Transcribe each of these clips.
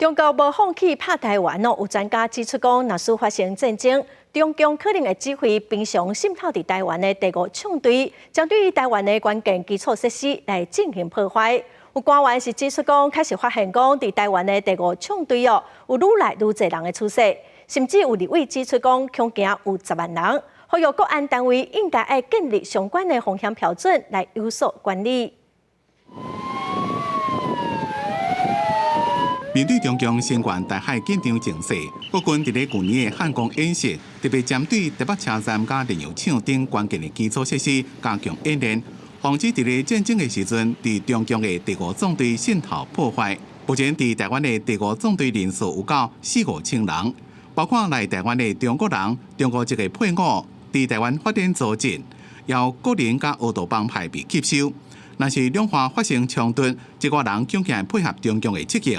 中国无放弃拍台湾哦，有专家指出讲，若是发生战争，中共可能会指挥平常渗透伫台湾的第五枪队，将对于台湾的关键基础设施来进行破坏。有官员是指出讲，开始发现讲，伫台湾的第五枪队哦，有愈来愈侪人的出现，甚至有立委指出讲，恐惊有10万人。呼吁国安单位应该要建立相关的风险标准来有所管理。 面对中共新冠台海紧张情势，国军伫咧去年的汉光演习，特别针对台北车站甲炼油厂等关键的基础设施加强演练，防止伫咧战争的时阵，伫中共的第五纵队渗透破坏。目前伫台湾的第五纵队人数有到4-5千人，包括来台湾的中国人、中国籍的配偶，伫台湾发展组织，也有个人甲恶道帮派被吸收。若是两方发生冲突，一个人恐惊配合中共的策应。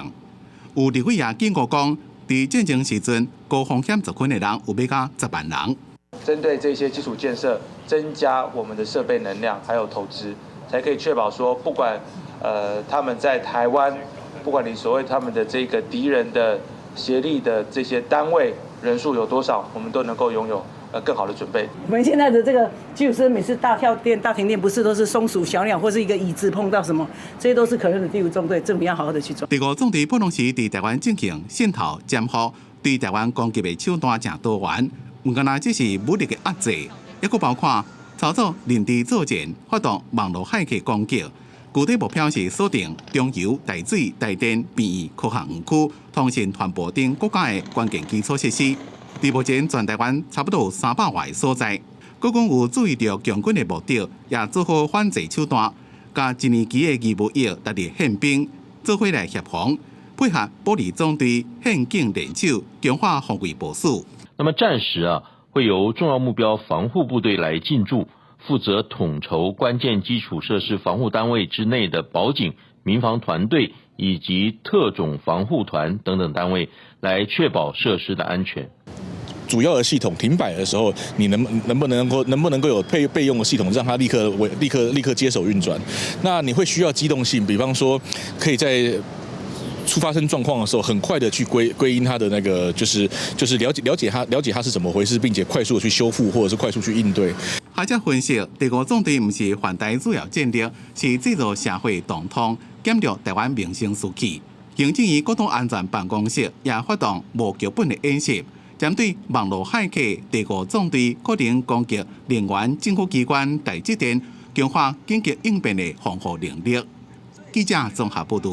有立委也警告讲，在战争时阵，高风险族群的人有要到10万人。针对这些基础建设，增加我们的设备能量，还有投资，才可以确保说，不管他们在台湾，不管你所谓他们的这个敌人的协力的这些单位人数有多少，我们都能够拥有。 更好的准备。我们现在的这个基础设施，每次大跳电、大停电，不是都是松鼠、小鸟或是一个椅子碰到什么，这些都是可能的第五纵队，政府要好好的去做。第五纵队不同时伫台湾进行渗透、占卜，对台湾攻击的手段正多元。唔仅只是武力的压制，也佫包括操作认知作战、发动网络骇客攻击。具体目标是锁定中油、台水、台电、便宜科学园区、通信传播等国家的关键基础设施。 伫目前全台湾差不多300外所在，国军有注意到强军的目的，也做好反制手段，甲1年期的义务役达入宪兵，做伙来协防，配合保利纵队宪警联手，强化防卫部署。那么战时会由重要目标防护部队来进驻，负责统筹关键基础设施防护单位之内的保警、民防团队以及特种防护团等等单位，来确保设施的安全。 主要的系统停摆的时候，你能不能够有备用的系统，让它立刻接手运转？那你会需要机动性，比方说可以在发生状况的时候，很快的去归因它的那个就是了解它是怎么回事，并且快速的去修复或者是快速去应对。学者分析，第五纵队不是反台主要战略，是制造社会动荡，减弱台湾民生士气。行政院国土安全办公室也发动无剧本的演习。 针对网络骇客，第五纵队可能攻击人员、政府机关、台积电，强化紧急应变的防护能力。记者综合报道。